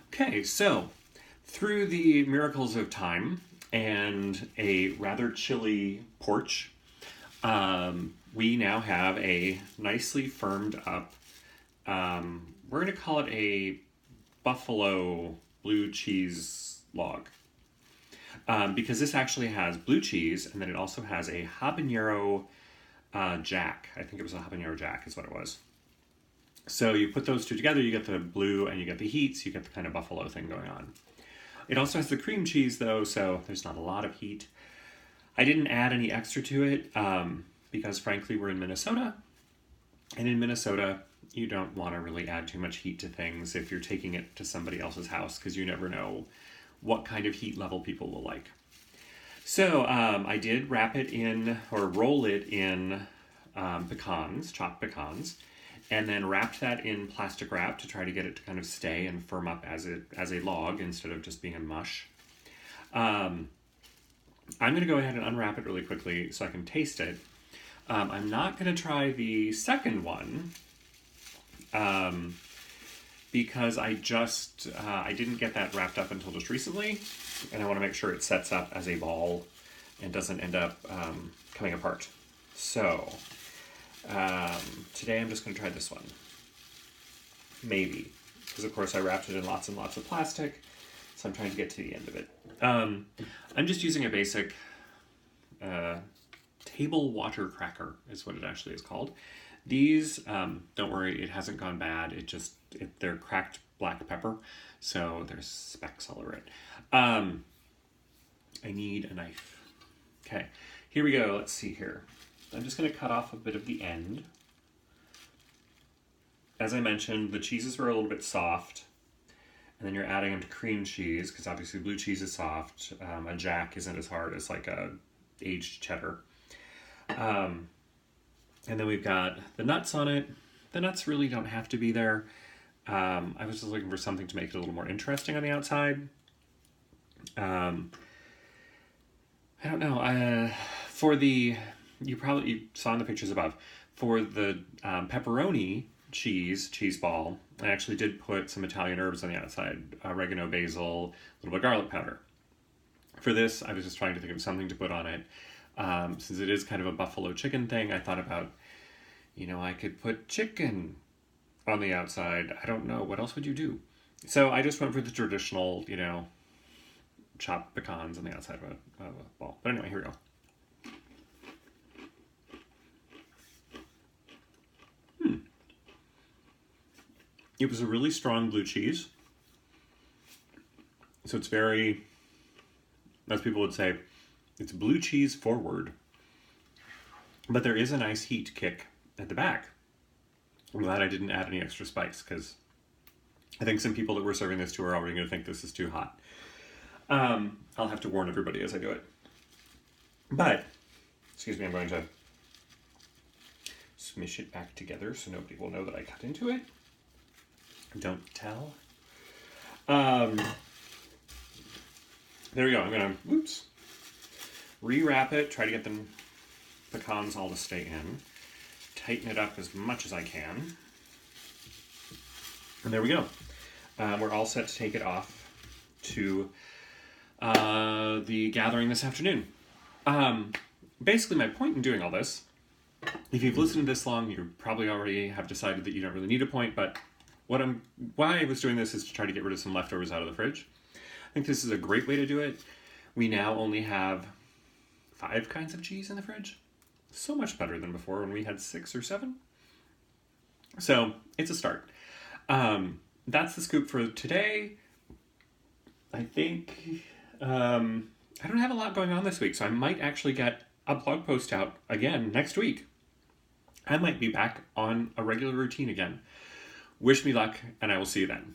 Okay, so through the miracles of time and a rather chilly porch, we now have a nicely firmed up, we're going to call it a buffalo blue cheese log. Because this actually has blue cheese, and then it also has a habanero jack. I think it was a habanero jack is what it was. So you put those two together, you get the blue and you get the heat, so you get the kind of buffalo thing going on. It also has the cream cheese though, so there's not a lot of heat. I didn't add any extra to it because frankly we're in Minnesota. And in Minnesota, you don't want to really add too much heat to things if you're taking it to somebody else's house because you never know what kind of heat level people will like. So I did wrap it in, or roll it in pecans, chopped pecans, and then wrapped that in plastic wrap to try to get it to kind of stay and firm up as a log instead of just being a mush. I'm going to go ahead and unwrap it really quickly so I can taste it. I'm not going to try the second one because I didn't get that wrapped up until just recently, and I want to make sure it sets up as a ball and doesn't end up coming apart. So today I'm just going to try this one. Maybe. Because of course I wrapped it in lots and lots of plastic, so I'm trying to get to the end of it. I'm just using a basic table water cracker is what it actually is called. These, don't worry, it hasn't gone bad. They're cracked black pepper, so there's specks all over it. I need a knife. Okay, here we go. Let's see here. I'm just going to cut off a bit of the end. As I mentioned, the cheeses were a little bit soft, and then you're adding them to cream cheese, because obviously blue cheese is soft. A jack isn't as hard as like a aged cheddar. And then we've got the nuts on it. The nuts really don't have to be there. I was just looking for something to make it a little more interesting on the outside. I don't know. You probably saw in the pictures above, for the pepperoni cheese ball, I actually did put some Italian herbs on the outside. Oregano, basil, a little bit of garlic powder. For this, I was just trying to think of something to put on it. Since it is kind of a buffalo chicken thing, I thought about, I could put chicken on the outside. I don't know. What else would you do? So I just went for the traditional, chopped pecans on the outside of a ball. But anyway, here we go. It was a really strong blue cheese. So it's very, as people would say, it's blue cheese forward. But there is a nice heat kick at the back. I'm glad I didn't add any extra spice because I think some people that we're serving this to are already going to think this is too hot. I'll have to warn everybody as I do it. But, excuse me, I'm going to smish it back together so nobody will know that I cut into it. Don't tell. There we go. I'm going to, rewrap it, try to get the pecans all to stay in. Tighten it up as much as I can. And there we go. We're all set to take it off to the gathering this afternoon. Basically, my point in doing all this, if you've listened this long, you probably already have decided that you don't really need a point, but why I was doing this is to try to get rid of some leftovers out of the fridge. I think this is a great way to do it. We now only have 5 kinds of cheese in the fridge. So much better than before when we had 6 or 7. So it's a start. That's the scoop for today. I think I don't have a lot going on this week, so I might actually get a blog post out again next week. I might be back on a regular routine again. Wish me luck, and I will see you then.